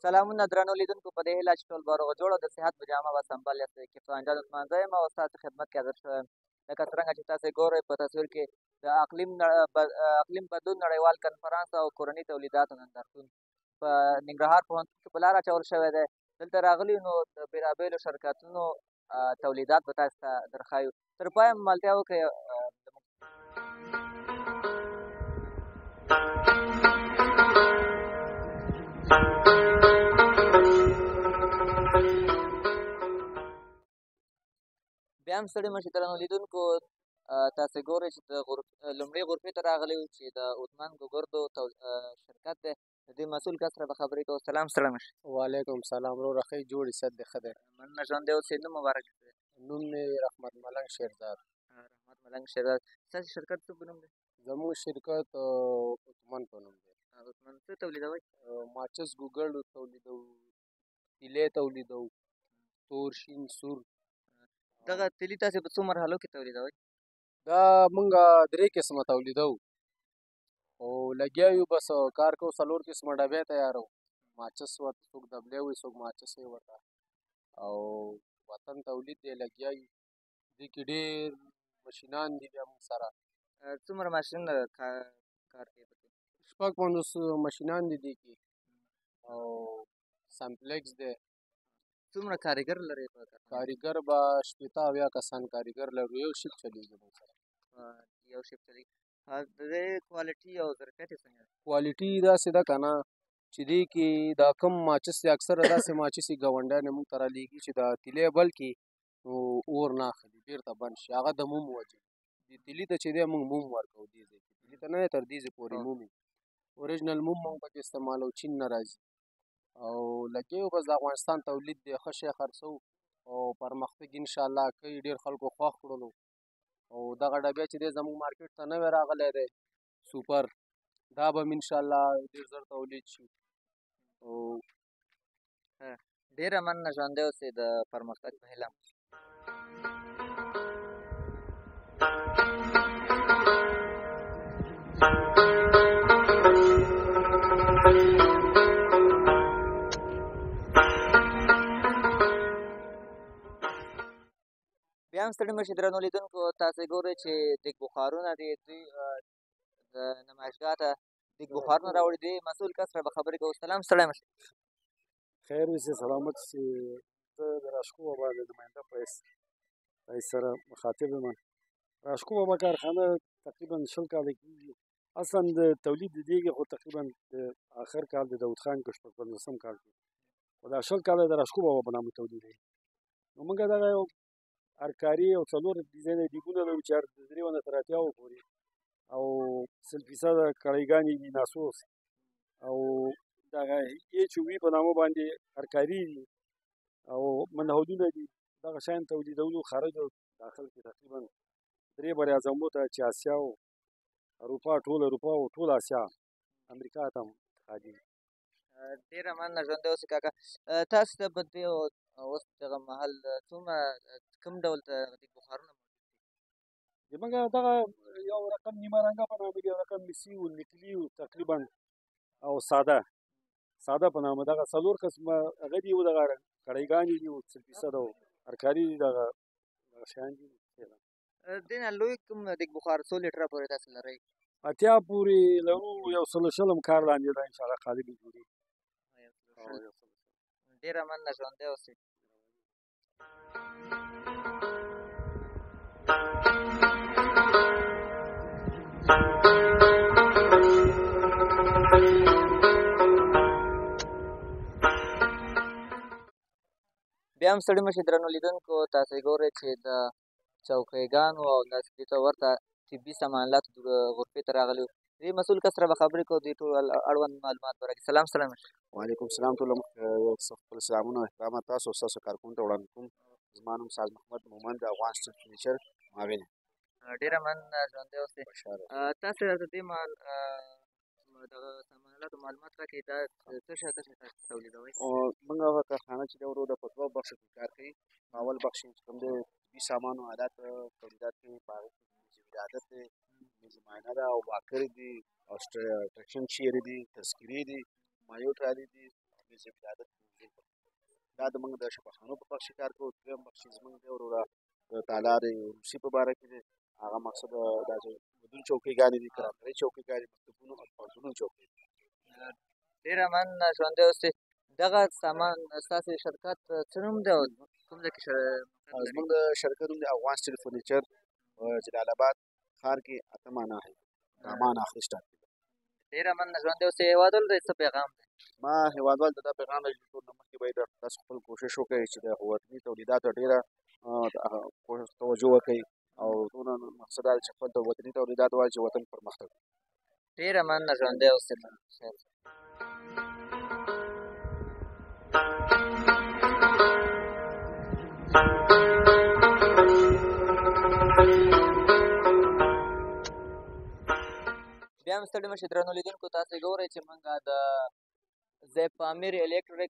سلامونه درنو لیدونکو په دې هیله چې ټول به روغ جوړ او د صحت په جامه به سمبال یاستئ کپتان جان عثمان زه یم او ستاسو خدمت کې حاضر شوی یم لکه څرنګه چې تاسې ګورئ په تصویر کې د اقلیم بدلون نړیوال کنفرانس او کورني تولیداتو نندارتون په ننګرهار پوهنتون کې په لار اچول شوی دی. دلته راغلي نو د بېلابېلو شرکتونو تولیدات به تاسو ته درښایو. تر پایه ملتیا وکړئ. بیا هم ستړي مه شئ درنو لیدونکو، تاسې ګورئ چې د لومړۍ غرفې ته راغلي یو چې د عثمان ګوګردو شرکت دی. د دې مسؤل کس سره به خبرې کوو. سلام، ستړی مه شئ. وعلیکم سلام وروره، ښه یې؟ جوړ یې، صحت دې ښه دی؟ مننه، ژوندی اوسئ. نوم مبارک شه. نوم مې رحمت ملنګ شیرزاد. رحمت ملنګ شیرزاد. ستاسې شرکت څه په نوم دی؟ زموږ شرکت عثمان په نوم دی. عثمان څه تولیدوئ؟ ماچس ګوګړ تولیدوو، تیلې تولیدوو، تور، شین، سور. دغه تیلي تاسې په څو مرحلو کې تولیدوئ؟ دا مونږ 3 قسمه تولیدوو او لګیا یو، بس کار کوو. 4 قسمه ډبې تیاروو. ماچس ورته څوک دبلی وایي، څوک ماچس وایي ورته، او وطن تولید دی، لګیا یو. دې کې ډېر مشینان دي بیا مونږ سره. څومره ماشینونه کار کوي پکې؟ 56 مشینان دي دې کې، او سمپلکس دی. څومره کارګر لرئ په کار؟ کارګر به 80-80 کسان کارګر لرو. یو شفت چلېږي مونږ سره. یو شفت چلېږي. د دې کوالټي او ظرفیت یې څنګه ده؟ کوالټي داسې ده که نه چې دې کې دا کم ماچس دی، اکثره داسې ماچس یې ګاونډیان مونږ ته رالیږي چې دا تیلی بل کړي نو اور نه اخلي، بېرته بند شي. هغه د موم وجې دې تیلي ته چې دی مونږ موم ورکوو. دې ځای کې تیلي ته نه دی، تر دې ځای پورې موم وي. اوریجنل موم مونږ پکې استعمالوو، چین نه راځي. او لګیا یو، بس د افغانستان تولید دی. ښه شی خرڅوو او پرمختګ انشاءالله کوي. ډېر خلکو خوښ کړلو. او دغه ډبې چې دی زموږ مارکېټ ته نوی راغلی دی، سوپر، دا به انشاءالله ډېر زر تولید شي. او ډېره مننه، ژوندی اوسئ. د پرمختګ په هیله. بیا هم ستړي مه شئ درنو لیدونکو، تاسې ګورئ چې دیګ بخارونه دي. دوی د نمایشګاه ته دیګ بخارونه راوړي. دې مسؤل کس سره به خبرې کوو. سلام، ستړی مه شئ. خیر اوسې، سلامت اوسې. زه د راشکو بابا د نماینده په حیث سره مخاطب یم. راشکو بابا کارخانه تقریبا 20 کاله کېږي. اصلا د تولید د دیګ خو تقریبا د آخر کال د داود خان کې 15 کال کې، خو دا 20 کاله د راشکو بابا په نامه تولیدوي. نو موږ دغه یو هرکاري او 4 ډیزاینه دیګونه لرو چې هر 3 نه تر 80 پورې، او 100% کړایګانې دي، ناسوس او دغه HOV په نامه باندې هرکاري دي او منهودونه دي. دغه شیان تولیدولو خارج او داخل کې تقریبا 3 براعظمو ته چې اسیا او اروپا، ټول اروپا او ټول اسیا، امریکا ته هم خادي. ډېره مننه، ژوندی اوسئ کاکا. تاسو ته په دې اوس دغه مهال کوم ډول دیګ بخارونه موجود دي؟ زموږ دغه یو رقم نیمه رنګه په نامه دي، یو رقم مسي و، نکلي و تقریبا، او ساده په نامه. دغه 4 قسمه هغه دي، دغه کړایګانې دي، 100% او هرکاري دي. دغه شیان دي. دې نه لوی کوم دیګ بخار څو لیټره پورې تاسو لرئ؟ 80 پورې لرو. یو 100 کار لاندې ده انشاءالله قابل جوړي. ډېره مننه، ژوندی اوسئ. بیا هم ستړي مه شئ درنو لیدونکو، تاسې ګورئ چې د چوکیګانو او داسې دې ته ورته طبي ساماناتو غرفې ته راغلي یو. دې مسؤل کس سره به خبرې کوو. دې ټول اړوند معلومات به راکړي. سلام، ستړی مه شئ. وعلیکم سلام. ټولو خپل سلامونه او احترامات تاسو او ستاسو کارکوونکو ته وړاندې کوم. زما نوم ساز محمد مومند، د افغان سټیل فرنیچر معاون یم. ډېره مننه، ژوندی اوسئ. تاسو راته دې دغه ساماناتو معلومات راکړئ. دا څه شی تاسو تولیدوئ؟ موږ هغه کارخانه چې دی ورو د په 2 بخښو کې کار کوي. په اول بخش چې کوم دی طبي سامان او آلات تولیدات کوي، په هغې کې ولادت دی، میز معاینه ده، او واکر دي، او ټرکشن چیرې دي، تذکرې دي، مایو ټرالي دي، میرزا ولی عادت موزیم دا د موږ د شفاخانو په بخش کې کار کوو. دویم بخش چې زموږ دی وروره د تالار روسي په باره کې دی. هغه مقصد دا چې مدون چوکیګانې دي، کراکرۍ چوکیګانې، مکتبونو او پوهنتونونو چوکۍ. ډېره مننه ژوندی اوسې. دغه سامان ستاسې شرکت څه نوم دی او کوم ځای کې زموږ د شرکت نوم دی افغان سټیل فرنیچر په جلال آباد ښار کې 8 مانه رامان اخري سټاپ. ډېره مننه ژوندی اوسې. هېوادوالو ته څه پیغام دی؟ ما هېوادوال ته دا پیغام دی چې ټول نه مخکې باید تاسو خپل کوشش وکړئ چې د وطني تولیداتو ډېره توجه وکړئ او دونه مقصد دا دی چې خپل وطني تولیدات وایي چې وطن پرمختګ وکړي. ډېره مننه ژوندی اوسې. بیا هم ستړي مشئ درنو لیدونکو، تاسې ګورئ چې موږ د زیب پامیر الکتریک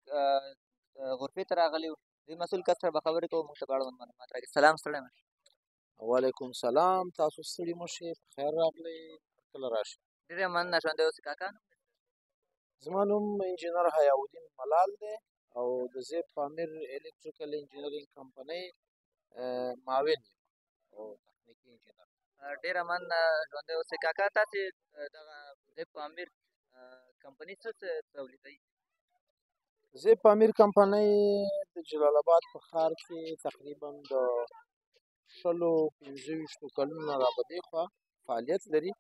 غرفې ته راغلي یو. دې مسؤل کس سره به خبرې کوو، موږ ته په اړوند معلومات راکړي. سلام، ستړی مشئ. وعلیکم سلام، تاسو ستړي مشئ، په خیر راغلئ، کله راشئ. ډېره مننه ژوندی اوسې. کاکا زما نوم انجینر حیاالدین ملال دی او د زیب پامیر الکتریکل انجینرینګ کمپنۍ معاون یم او تخنیکي انجینر. ډېره مننه ژوندی اوسې. کاکا تاسې دغه زیب پامیر کمپنۍ څه تولیدوي؟ زیب پامیر کمپنۍ د جلال آباد په ښار کې تقریبا د 20-25 کلونو نه رابدې خوا فعالیت لري،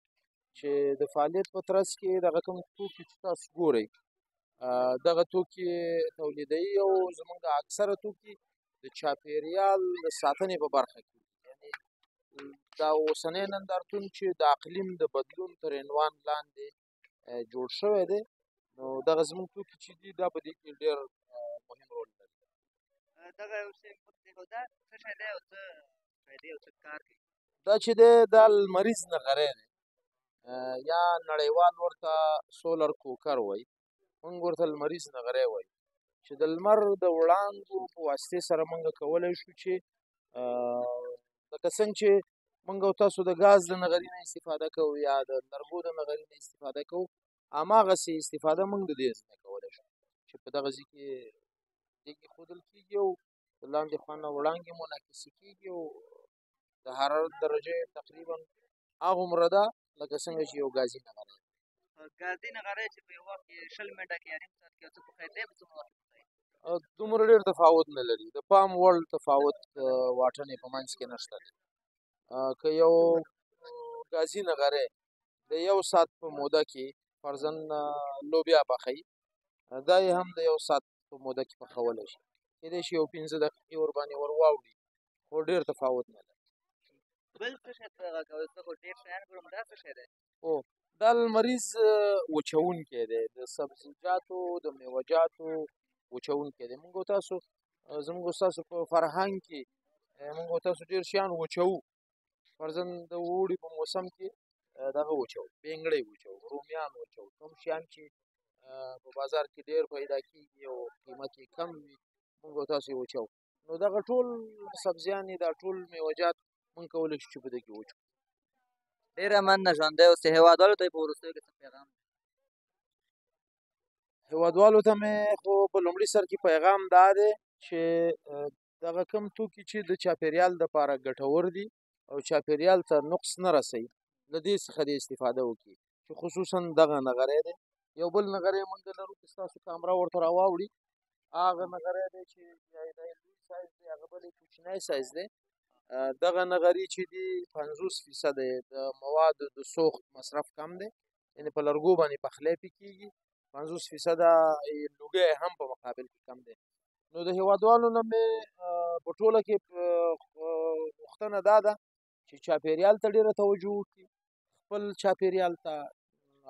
چې د فعالیت په ترڅ کې دغه کوم توکي چې تاسو ګورئ دغه توکي تولیدوي او زموږ د اکثره توکي د چاپېریال د ساتنې په برخه کې، یعنې دا اوسنی نندارتون چې د اقلیم د بدلون تر عنوان لاندې جوړ شوی دی، نو دغه زموږ توکي چې دي دا په دې کې ډېر مهم رول لري. دغه یو شی دا څه شی دی او څه فایدې او څه کار کوي؟ دا چې دی دا لمریز نغری دی یا نړیوال ورته سولر کوکر وایي، موږ ورته لمریز نغری وایي، چې د لمر د وړانګو په واسطې سره موږ کولی شو چې لکه څنګه چې موږ او تاسو د ګاز د نغري نه استفاده کوو یا د لرګو د نغري نه استفاده کوو، هماغسې استفاده موږ د دې څخه کولی شو چې په دغه ځای کې دېګ ایښودل کېږي او د لاندې خوا نه وړانګې منعکسې کېږي او د حرارت درجه تقریبا هغومره ده لکه څنګه چې یو ګازي نغری دی. ګازي نغری چې په یو وخت کې 20 منټه کې یا نیم ساعت کې او څه پخېدلی په څومره وخت کې پخېږي؟ دومره ډېر تفاوت نه لري، د پام وړ تفاوت واټن یې په منځ کې نشته دی. که یو ګازي نغری د 1 ساعت په موده کې فرضاً لوبیا پخوي، دا یې هم د 1 ساعت په موده کې پخولی شي، کېدای شي یو 15 دقیقې ورباندې ور واوړي، خو ډېر تفاوت نه لري. بل څه شی ته هغه کوئ؟ زه خو ډېر شیان ګورم، دا څه شی دی؟ هو دا لمریز وچوونکی دی، د سبزیجاتو د میوهجاتو وچوونکی دی. موږ او تاسو زموږ او ستاسو په فرهنګ کې موږ او تاسو ډېر شیان وچوو، فرضاً د اوړي په موسم کې دغه وچوو، بینګړۍ وچوو، رومیان وچوو، کوم شیان چې په بازار کې ډېر پیدا کېږي او قیمت یې کم وي موږ او تاسو یې وچوو. نو دغه ټول سبزیانې دا ټول میوهجات موږ کولی شو چې په دې کې وچوو. ډېره مننه ژوندی اوسې. هېوادوالو ته یې په وروستیو کې څه پیغام دی؟ هېوادوالو ته مې خو په لومړي سر کې پیغام دا دی چې دغه کوم توکي چې د چاپېریال دپاره ګټور دي او چاپېریال ته نقص نه رسوي، له دې څخه دې استفاده وکړي، چې خصوصاً دغه نغری دی. یو بل نغری موږ لرو چې ستاسو کامره ورته راواوړي، هغه نغری دی چې یا یې لوی سایز دی، هغه بل یې کوچنی سایز دی. دغه نغري چې دي 50% د موادو د سوخت مصرف کم دی، یعنې په لرګو باندې پخلی پې کېږي، 50% لوګی هم په مقابل کې کم دی. نو د هېوادوالو نه مې په ټوله کې غوښتنه دا ده چې چاپېریال ته ډېره توجه وکړي، خپل چاپېریال ته،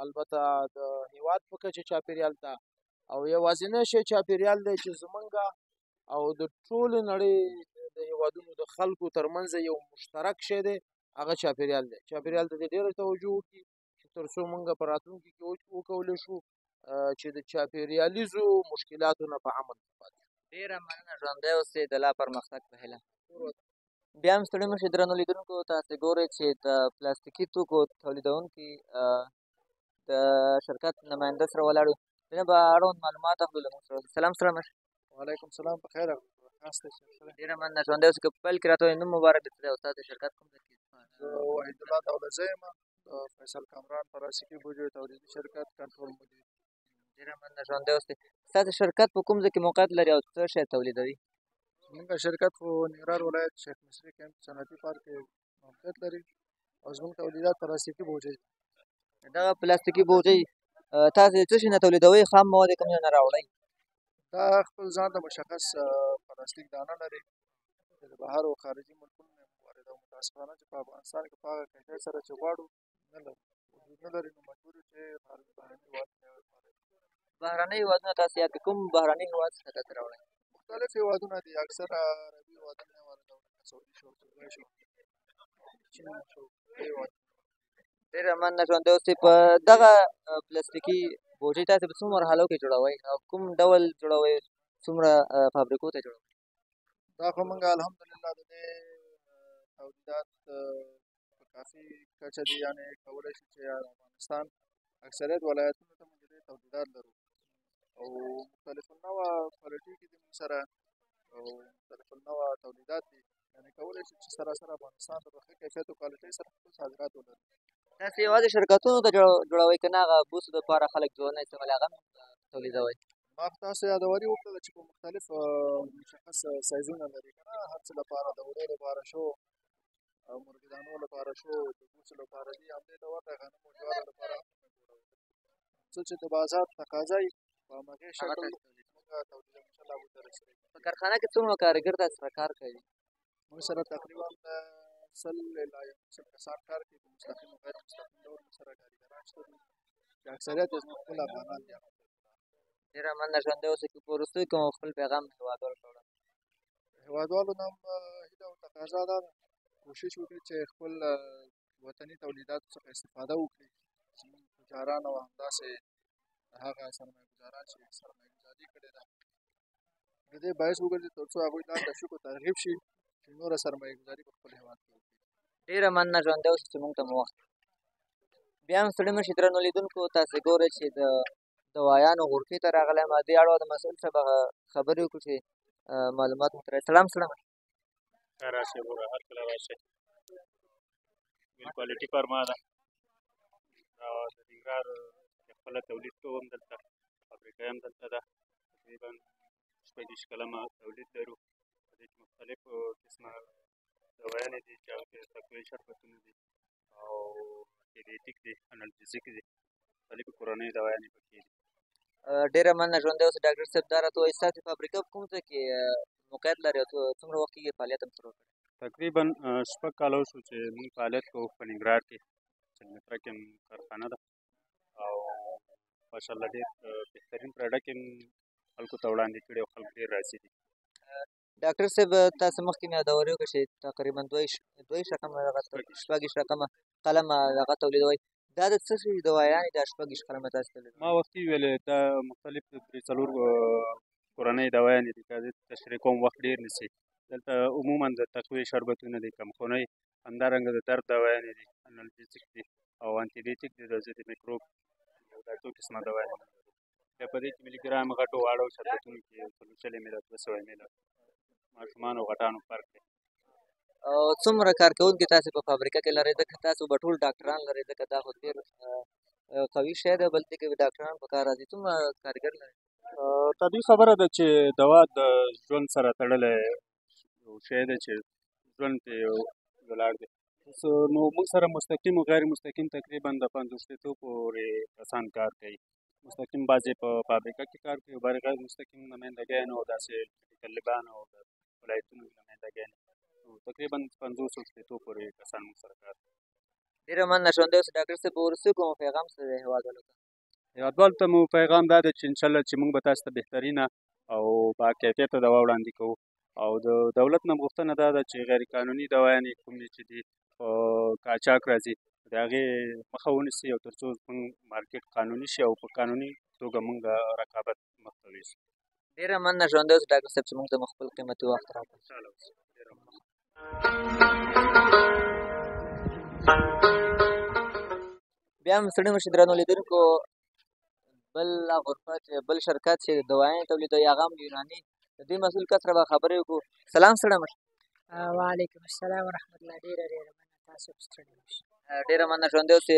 البته د هېواد په کچه چاپېریال ته، او یوازینی شی چاپېریال دی چې زمونږ او د ټولې نړۍ د هېوادونو د خلکو ترمنځ یو مشترک شی دی، هغه چاپېریال دی. چاپېریال ته دې ډېره توجه وکړي چې تر څو موږ په راتلونکي کې وکولی شو چې د چاپېریالیزو مشکلاتو نه په امن کې پاتې شو. ډېره مننه ژوندی اوسې، د لا پرمختګ په هیله. بیا هم ستړي مشئ درنو لیدونکو، تاسې ګورئ چې د پلاستیکي توکو تولیدونکي د شرکت نماینده سره ولاړ یو. د نه به اړوند معلومات اخلو له موږ سره. سلام سره مشر. وعلیکم سلام، په خیر ناسته شه. ډېره مننه. ژوندی اوسې. که په پیل کې راته ووایې نوم مبارک درته دی او ستاسو د شرکت کوم ځای کې؟ زه وحید الله دولتزی یم، د فیصل کامران پلاستیکي بوجیو تولیدي شرکت کنټرول مدیر. ډېره مننه. ژوندی اوسې. ستاسو شرکت په کوم ځای کې موقعیت لري او څه شی تولیدوي؟ زموږ شرکت په ننګرهار ولایت شیخ مصري کیمپ صنعتي پارک کې موقعیت لري او زموږ تولیدات پلاستیکي بوجي. دغه پلاستیکي بوجۍ تاسو څه شي نه تولیدوئ؟ خام مواد یې کوم ځای نه راوړئ؟ دا خپل ځان ته مشخص پلاستیک دانه لري چې د بهر او خارجي ملکونو نه واردوو. متاسفانه چې په افغانستان کې په هغه کیفیت سره چې غواړو نه لرو، وجود نه لري، نو مجبور یو چې بهرني هېوادونه بهرني هېوادونه تاسو یاد کړئ. کوم بهرني هېواد څخه تاسو راوړئ؟ مختلف هېوادونه دي، اکثره عربي هېوادونه یې واردوو، لکه سعودي شو، دوبۍ شو، چین شو، دې هېوادونه. ډېره مننه. ژوندی اوسئ. په دغه پلاستیکي بوجۍ تاسو په څومره مرحلو کې جوړوئ او کوم ډول جوړوئ؟ څومره فابریکو ته جوړوئ؟ دا خو موږ الحمدلله د دې تولیدات په کافي کچه دي، یعنې کولی شو چې افغانستان اکثریت ولایتونو ته موږ د دې تولیدات لرو او مختلف النوع کوالټي کې دي موږ سره او مختلف النوع تولیدات دي، یعنې کولی شو چې سراسر افغانستان ته په ښه کیفیت او کوالټۍ سره خپل صادرات ولرو. تاسو یوازې شرکتونو ته جوړوئ که نه هغه بوسو دپاره خلک ځوانه استعمالوي هغه هم تولیدوئ؟ ما خو تاسو یادوري وکړله چې په مختلف مشخص سایزونه لري که نه، هر څه لپاره د وړو لپاره شو او مرغدانو لپاره شو، د بوسو لپاره دي، همدې ډول د غنمو جوارو لپاره هم څه چې د بازار تقاضا یي په همغې شکل موږ تولیدوو انشاءالله به ته رسوي. په کارخانه کې څومره کارګر تاسو سره کار کوي؟ موږ سره تقریبا 100 الی 100 کسان کار کوي، په مستقیم او غیر مستقیم ډول موږ سره کارګران شته دي چې اکثریت یې زموږ خپل افغانان دي. ډېره مننه. ژوندی اوسئ. که په وروستیو کې مو خپل پیغام هېوادوالو ته وړاندې هېوادوالو نه هم هیله او تقاضا دا ده کوشش وکړي چې خپل وطني تولیداتو څخه استفاده وکړي. زموږ تجاران او همداسې هغه سرمایه ګزاران چې سرمایه ګزاري کړې ده د دې باعث وګرځي تر څو هغوی لاندې تشویق او ترغیب شي چې نوره سرمایه ګزاري په خپل هېواد کې وکړي. ډېره مننه. ژوندی اوسئ چې موږ ته مو وخت بیا هم ستړي مه شئ. درنو لیدونکو تاسې ګورئ چې د دوايانو غرفې ته راغلی یم. دې اړوند د مسؤل صاحب خبرې وکړو چې معلومات مو ترې. سلام سلام. راشئ وګوره، هر کله راشئ. ویل کوالټي فارما ده او د ننګرهار خپله تولید کوم دلته، فابریکه هم دلته ده. تقریبا 26 کلمه تولید لرو. په دې کې مختلف قسمه دوایانې دي چې هغه کې تقویې شربتونه دي او انټيبیوټیک دي، انالجیزیک دي، مختلفې کورنۍ دوایانې پکې دي. ډېره مننه. ژوندی اوسئ. ډاکټر صاحب دا راته ووایئ ستاسې فابریکه په کوم ځای کې موقعیت لري او څومره وخت کېږي فعالیت هم شروع کړی؟ تقریبا 6 کاله وشو چې موږ فعالیت کوو په ننګرهار کې. چلمتره کې هم کارخانه ده او ماشاءالله ډېر بهترین پروډکټ یې خلکو ته وړاندې کړي او خلک ډېر راضي دي. ډاکټر صاحب تاسو مخکې مې یادوري وکړه چې تقریبا 2 رقمه دغه 26 رقمه قلمه دغه تولیدوئ. دا د څه شي دوايانې دا 26 قلمه تاسو تولیدوئ؟ ما وختي ویلې دا مختلف 3-4 کورنۍ دوایانې دي، که زه تشریح کوم وخت ډېر نیسي. دلته عموما د تقویې شربتونه دي، کمخونۍ، همدارنګه د درد دوایانې دي، انالجیزیک دي او انټيبیوټیک دي، د ضد میکروب. دا 2 قسمه دوایانې دي. بیا په دې کې ملي ګرام غټو واړو شربتونو کې 300 میله 200 میله ماشومانو او غټانو فرق دی. او څومره کارکوونکي تاسو په فابریکه کې لرئ؟ ځکه تاسو به ټول ډاکټران لرئ، ځکه دا خو ډېر قوي شی دی. بل دې کې ډاکټران په کار راځي. څومره کارګر لرئ؟ طبیعي خبره ده چې دوا د ژوند سره تړلی یو شی دی چې ژوند پرې ولاړ دی. نو موږ سره مستقیم او غیر مستقیم تقریبا د 50 پورې کسان کار کوي. مستقیم بعضې په فابریکه کې کار کوي او غیر مستقیم نمایندګیان او داسې طالبان او د ولایتونو نمایندګیان، تقریبا 50 پورې کسان موږ سره کار کوي. ډېره مننه. ژوندی اوسئ. ډاکټر صاحب په وروستیو کې مو پیغام څه دی هېوادوالو ته؟ هېوادوالو ته مو پیغام دا دی چې انشاءالله چې موږ به تاسو ته بهترینه او باکیفیته دوا وړاندې کوو او د دولت نه غوښتنه دا ده چې غیر قانوني دوايانې کومې چې دي په قاچاق راځي د هغې مخه ونیسي او تر څو زموږ مارکیټ قانوني شي او په قانوني توګه موږ د رقابت مخ ته یوسو. ډېره مننه. ژوندی اوسئ ډاکټر صاحب چې موږ ته مو خپل قیمتي وخت راکړ. بیا هم ستړي مه شئ درنو لیدونکو. بل غرفه چې بل شرکت چې دوايان تولیدوي هغه هم یوناني د دې مسؤل کس سره به خبرې وکړو. سلام ستړی مه شې. وعلیکم السلام ورحمت الله. ډېره ډېره مننه، تاسو هم ستړي نه شئ. ډېره مننه ژوندی اوسې.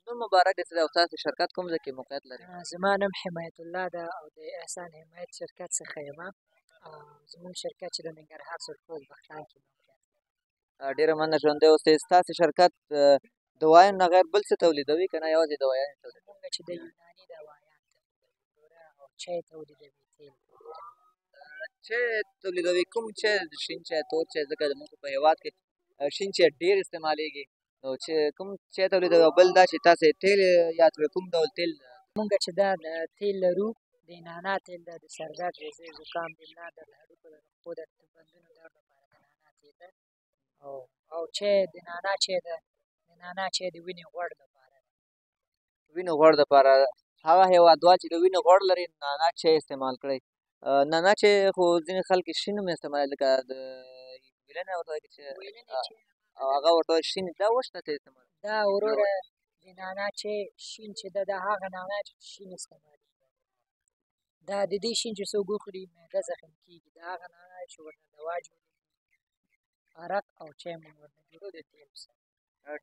نوم مبارک دې څه دی او ستاسې شرکت کوم ځای کې موقعیت لري؟ زما نوم حمایت الله ده او د احسان حمایت شرکت څخه یم. زموږ شرکت چې د ننګرهار سرپل بغلان کې موقعیت لري. ډېره مننه ژوندی اوسې. ستاسې شرکت دوايانو نه غیر بل څه تولیدوي که نه یوازې دوايانې تولیدوي؟ زموږ چې د یوناني دوايان تولیدوي او چای تولیدوي، تیل چای تولیدوي. کوم چای؟ شین چای، تور چای؟ ځکه زموږ په هېواد کې شین چای ډېر استعمالېږي. نو چې کوم چای تولیدوي؟ او بل دا چې تاسې تیل یاد کړئ، کوم ډول تیل؟ موږ چې دا تیل لرو د نعنا تیل ده، د سر درد، ریزې، زکام، د ملا درد، هډوکو د رخو درد، د بندونو درد لپاره د نعنا تیل ده. او چای د نعنا چای ده، د نعنا چای د وینې غوړ لپاره ده. وینې غوړ دپاره هغه هېوادوال چې د وینې غوړ لري نعنا چای استعمال کړئ. نعنا چای خو ځینې خلک شین هم استعمالوي، لکه د ویلنی ورته وایي چې او هغه ورته وایي شین. دا وشته ته استعمال دا وروره د نعنا چای شین چې ده، دا هغه نعنا چې شین استعمالېږي. دا د دې شین چې څوک وخوري معده زخم کېږي، دا هغه نعنا چې ورنه دوا جوړېږي، عرق او چای مو ورنه جوړو د تیلو سره.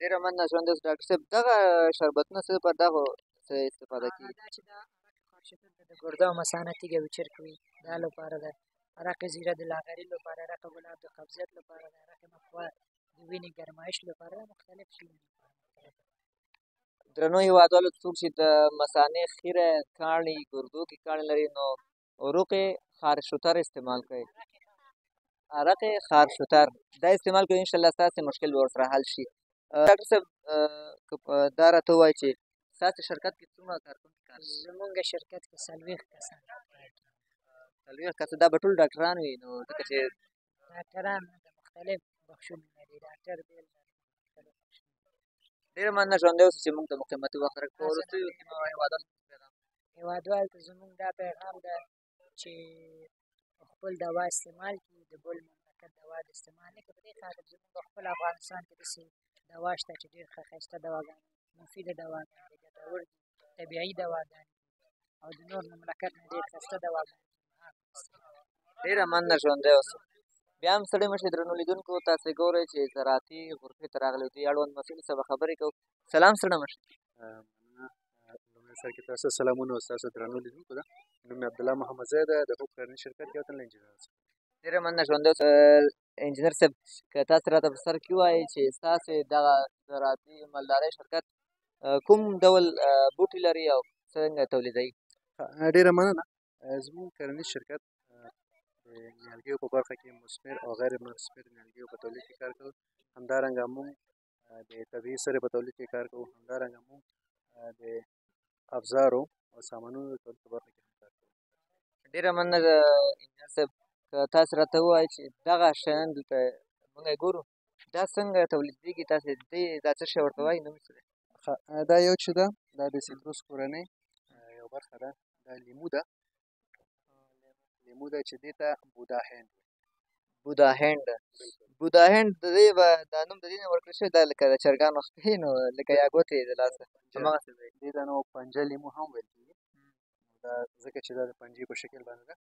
ډېره مننه ژوندی اوسې ډاکټر صاحب. دغه شربتونه څه لپاره دغه څه استفاده کېږي؟ دا چې دا عرق خارشتن ده، د ګرده او مثانه تیږه وچرک وي، دا لپاره ده. عرق زیره د لاغري لپاره، عرق ګلاب د قبضیت لپاره ده، عرق مقوا د وینې ګرمایش لپاره ده، مختلف شیونه لپاره. درنو هېوادوالو څوک چې د مثانې خیره کاڼي ګردو کې کاڼي لري نو عروق خارشتر استعمال کړئ. عرق خارشتر دا استعمال کړئ، انشاءالله ستاسې مشکل به ورسره حل شي. ډاکټر صاحب که دا راته ووایي چې ستاسې شرکت کې څومره کارکوونکي کار کوي؟ زموږ شرکت کې 40 کسان کار کوي. 40 کسه؟ دا به ټول ډاکټران وي؟ نو ځکه چې ډاکټران د مختلف بخشونو لري، ډاکټر بیل لري. ډېره مننه ژوندی اوسې چې موږ ته مو قیمتي وخت راکړ. په وروستیو کې مو هېوادوالو ته پیغام؟ هېوادوالو ته زموږ دا پیغام ده چې خپل دوا استعمال کړي، د بل مملکت دوا د استعمال نه کړي. په دې خاطر زموږ خپل افغانستان کې داسې دوا شته چې ډېر ښه ښایسته دواګانې، مفیده دواګانې دي، ګټور دي، طبیعي دواګانې دي او د نور مملکت نه ډېر ښایسته دواګانې دي. ډېره مننه ژوندی اوسې. بیا هم ستړي مه شئ درنو لیدونکو، تاسې ګورئ چې زراعتي غرفې ته راغلي دي. اړوند مسؤل سره به خبرې کوو. سلام ستړي مه شئ. لومړی سر کې تاسو سلامونه او ستاسو درنو لیدونکو ته. نوم مې عبدالله محمد زی ده، د هوپ کرني شرکت کې وطن انجینر یم. ډېره مننه ژوندی اوسې. انجینر صاحب که تاسې راته په سر کې ووایئ چې ستاسې دغه زراعتي مالدارۍ شرکت کوم ډول بوټي لري او څنګه تولیدوي؟ ډېره مننه. زموږ کرنیز شرکت د نیالګیو په برخه کې مثمر او غیر مثمر نیالګیو په تولید کې کار کوو. همدارنګه موږ د طبیعي سرې په تولید کې کار کوو. همدارنګه موږ د افزارو او سامانونو د تولید په برخه کې هم کار کوو. ډېره مننه انجینر صاحب. که تاسې راته ووایئ چې دغه شیان دلته موږ یې ګورو، دا څنګه تولیدېږي؟ تاسې دا څه شی ورته وایي؟ نوم یې څه دی؟ دا یو چې ده، دا د سیتروس کورنۍ یو برخه ده. دا لیمو ده، لیمو ده چې دې ته بودا هند وایي. بودا هند. بودا هند د دې به دا نوم د دې نه ورکړل شوی، دا لکه د چرګانو خپې نو لکه یا ګوتې د لاسه هماغسې دی. دې ته نو پنجه لیمو هم ویل کېږي. دا ځکه چې دا د پنجې په شکل باندې ده،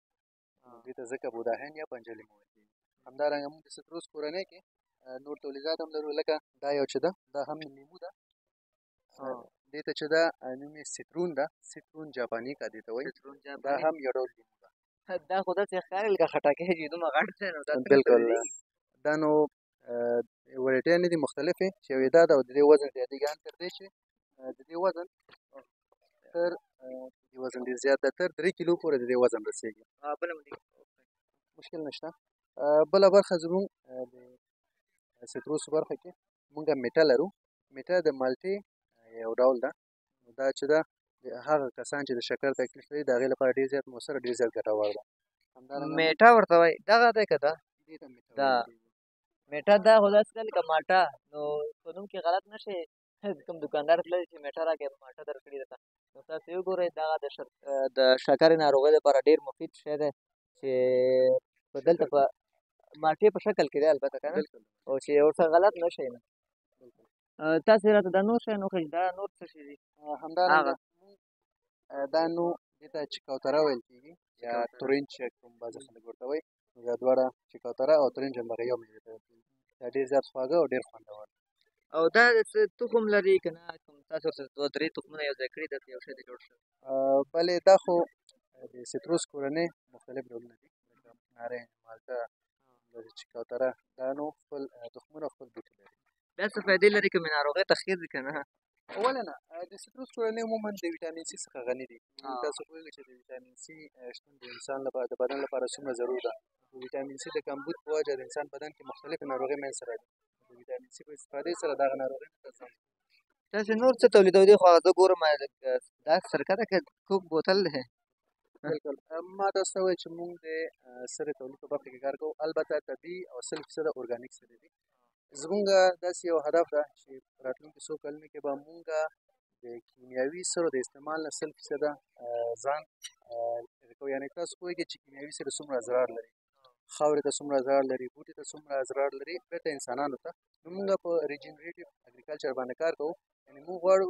دې ته ځکه بودا هند یا پنجه لیمو ویل کېږي. همدارنګه موږ د سیتروس کورنۍ کې نور تولیدات هم لرو، لکه دا یو چې ده، دا هم لیمو ده. دې ته چې ده نوم یې سیترون ده، سیترون جاپانیکا دې ته وایي. دا هم یو ډول لیمو ده. دا خو داسې ښکاري لکه خټکی چې دومره غټ دی. نو دا بالکل. دا نو وریټیانې دي مختلفې، چې یو یې دا ده او د دې وزن زیاتېږي ان تر دې چې د دې وزن تر د وزن ډېر زیات ده، تر 3 کیلو پورې د دې وزن رسېږي. بله مشکل نشته. بله برخه زموږ د سیتروس برخه کې موږ میټه لرو. میټه د مالټې یو ډول ده. دا چې ده هغه کسان چې د شکر تکلیف لري د هغې لپاره ډېر زیات مؤثر او ډېر زیات ګټور ده. میټه ورته وایي. دغه دی که ده؟ دا میټه دا خو داسې ده لکه مالټه. نو په نوم کې غلط نه شي. کوم دکاندار تللی چې میټه راکړې مالټه درکړې درته، نو تاسې وګورئ دغه د شکرې ناروغۍ لپاره ډېر مفید شی دی چې په دلته په مالټې په شکل کې دی البته که نه، او چې ورته غلط نه شي. نه تاسې راته دا نور شیان وښایئ. دا نور څه شي دي؟ همدارنګه دا نو دې ته چکوتره ویل کېږي یا تورنج چې کوم بعضې خلک ورته وایي نو دا دواړه چکوتره او تورنج همدغه یو مېوې ته ورته دا ډېر زیات خواږه او ډېر خوندور او دا څه تخم لري که نه کوم تاسو ورسره دوه درې تخمونه یو ځای کړي دلته یو شی دی جوړ شوی بلې دا خو د سیتروس کورنۍ مختلف ډولونه دي لکه نارنج مالټه همداسې چکوتره دا نو خپل تخمونه خپل بوټي لري دا څه فایدې لري که مې ناروغۍ تخیر دي که نه ولې نه د سیتروس کورنۍ عموما د ویټامین سي څخه غني دي تاسو پوهېږئ چې د ویټامین سي شتون د انسان لپاره د بدن لپاره څومره ضرور ده د ویټامین سي د کمبود په وجه د انسان بدن کې مختلفې ناروغۍ منځته راځي د ویټامین سي په استفادې سره دغه ناروغۍ ته ځان تاسې نور څه تولیدوي خو هغه زه ګورم دا سرکه ده که کوک بوتل دی بالکل ما تاسو ته وویل چې موږ د سرې تولید په برخه کې کار کوو البته طبیعي او 100% ارګانیک سرې دي زمونږ داسې یو هدف ده چې راتلونکي څو کلونو کې به مونږ د کیمیاوي سرو د استعمال نه 100% ځان لرې کوو یعنې تاسو پوهېږئ چې کیمیاوي سرې څومره ضرر لري خاورې ته څومره ضرر لري بوټي ته څومره ضرر لري بېرته انسانانو ته نو مونږ په ریجنریټیو اګریکلچر باندې کار کوو یعنې مونږ غواړو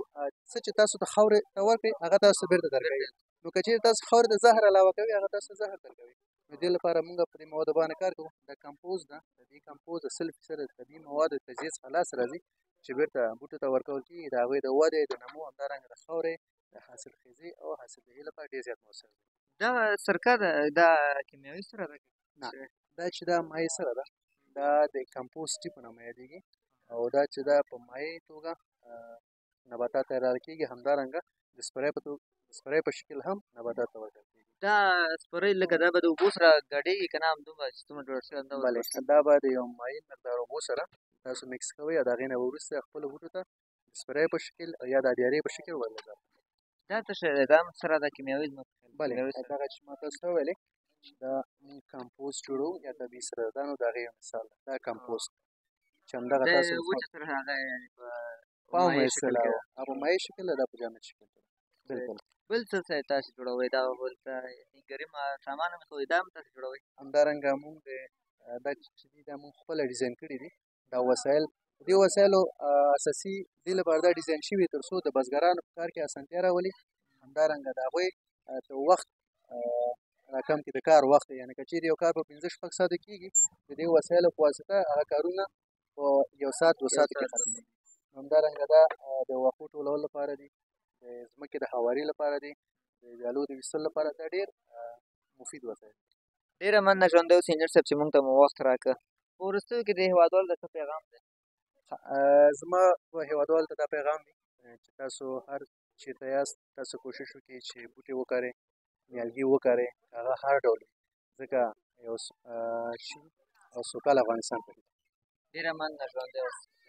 څه چې تاسو ته خاورې ته ورکړئ هغه تاسو ته بېرته درکوي نو که چېرې تاسو خاورې ته زهر علاوه کوي هغه تاسو ته زهر درکوي نو دې لپاره مونږ په دې موادو باندې کار کوو دا کمپوز ده د دې کمپوز د 100% طبیعي موادو د تجزیې څخه لاسته راځي چې بېرته بوټو ته ورکول کېږي د هغوی د ودې د نمو همدارنګه د خاورې د حاصلخېزۍ او حاصلدهۍ لپاره ډېر زیات مؤثر دی دا سرکه ده دا کیمیاوي سره ده نه دا چې دا مایع سره ده دا د کمپوز ټي په نامه یادېږي او دا چې دا په مایع توګه نباتات ته تیار کېږي همدارنګه د سپری په شکل هم نباتات ته ورکول کېږي دا سپری لکه دا به د اوبو سره ګډېږي که نه همدومره چې څومره جوړ شوی همدومره بلې دا به د یو معین مقدار اوبو سره تاسو مکس کوئ او د هغې نه به وروسته خپلو بوټو ته د سپری په شکل یا د اډیارې په شکل ورلګوئ دا څه شی دی دا هم سره ده کیمیاوي زما په خیال بلې دغه چې ما تاسو ته وویلې چې دا مونږ کمپوز جوړوو یا طبیعي سره ده نو د هغې یو مثال ده دا کمپوز چې همدغه تاسو د وچه سره هغه یعنې په عامه اصطلاح په مایع شکل ده دا په جامد شکل ده بالکل بل څه څه تاسو جوړوئ دا بل څه نګري سامان هم ښودي دا هم تاسو جوړوئ همدارنګه مونږ دا چې دي دا مونږ خپله ډیزاین کړي دي دا وسایل دې وسایلو اساسي دې لپاره دا ډیزاین شوي تر څو د بزګرانو په کار کې اسانتیا راولي همدارنګه د هغوی د وخت راکم کړي د کار وخت یعنې که چېرې یو کار په 15-16 ساعته کېږي د دې وسایلو په واسطه هغه کارونه په 1 ساعت 2 ساعته کې ختمېږي همدارنګه دا د واښو ټولولو لپاره دي د ځمکې د هواري لپاره دي د ویالو د ویستلو لپاره دا ډېر مفید وسایل ډېره مننه ژوندی اوسئ انجینر صاحب چې مونږ ته مو وخت راکړه په وروستیو کې د هېوادوالو ته څه پیغام دی زما په هېوادوالو ته دا پیغام دی چې تاسو هر چېرته یاست تاسو کوشش وکړئ چې بوټي وکرئ نیالګي وکرئ هغه هر ډول وي ځکه یو شین او سوکاله افغانستان پکې ډېره مننه ژوندی اوسئ